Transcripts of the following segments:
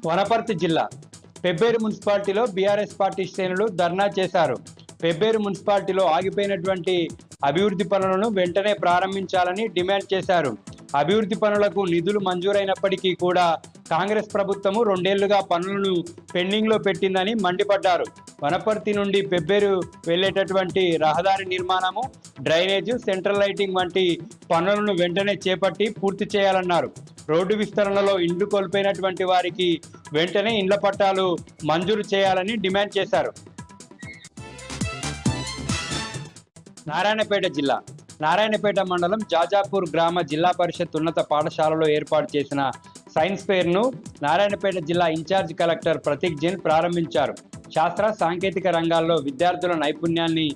వనపర్తి జిల్లా పెబ్బేరు మున్సిపాలిటీలో BRS party శ్రేణులు ధర్నా చేశారు. పెబ్బేరు మున్సిపాలిటీలో ఆగిపోయినటువంటి అభివృద్ధి పనులను వెంటనే ప్రారంభించాలని డిమాండ్ చేశారు. అభివృద్ధి పనులకు నిధులు మంజూరైనప్పటికీ కూడా కాంగ్రెస్ ప్రభుత్వము 2 ఏళ్లుగా పనులను పెండింగ్లో పెట్టిందని మండిపడ్డారు. వనపర్తి నుండి పెబ్బేరు వెళ్లేటటువంటి రహదారి నిర్మాణము, డ్రైనేజు, సెంట్రల్ లైటింగ్ వంటి పనులను వెంటనే చేపట్టి పూర్తి చేయాలన్నారు. రోడ్డు విస్తరణలో ఇండ్లు కోల్పోయినటువంటి వారికి వెంటనే ఇండ్ల పట్టాలు మంజూరు చేయాలని డిమాండ్ చేశారు. నారాయణపేట జిల్లా నారాయణపేట మండలం జాజాపూర్ గ్రామ జిల్లా పరిషత్ ఉన్నత పాఠశాలలో ఏర్పాటు చేసిన సైన్స్ ఫెయిర్ను నారాయణపేట జిల్లా ఇన్ఛార్జ్ కలెక్టర్ ప్రతీక్ జైన్ ప్రారంభించారు. శాస్త్ర సాంకేతిక రంగాల్లో విద్యార్థుల నైపుణ్యాన్ని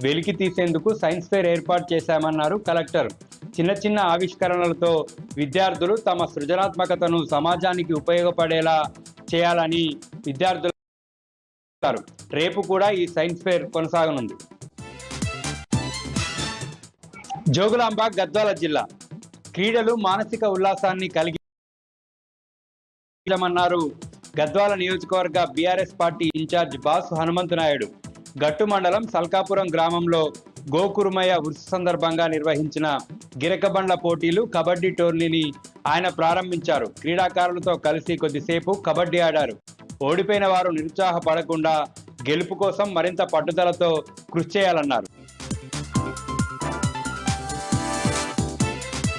వెలికి తీసేందుకు సైన్స్ ఫెయిర్ ఏర్పాటు చేశామన్నారు కలెక్టర్. చిన్న చిన్న ఆవిష్కరణలతో విద్యార్థులు తమ సృజనాత్మకతను సమాజానికి ఉపయోగపడేలా చేయాలని విద్యార్థులు. రేపు కూడా ఈ సైన్స్ ఫెయిర్ కొనసాగనుంది. జోగులాంబ గద్వాల జిల్లా క్రీడలు మానసిక ఉల్లాసాన్ని కలిగిమన్నారు గద్వాల నియోజకవర్గ BRS party incharge boss Hanumanthanaidu. గట్టు మండలం సల్కాపురం గ్రామంలో గోకురుమయ్య ఉరుసు సందర్భంగా నిర్వహించిన గిరకబండ్ల పోటీలు, కబడ్డీ టోర్నీని ఆయన ప్రారంభించారు. క్రీడాకారులతో కలిసి కొద్దిసేపు కబడ్డీ ఆడారు. ఓడిపోయిన వారు నిరుత్సాహపడకుండా గెలుపు కోసం మరింత పట్టుదలతో కృషి చేయాలన్నారు.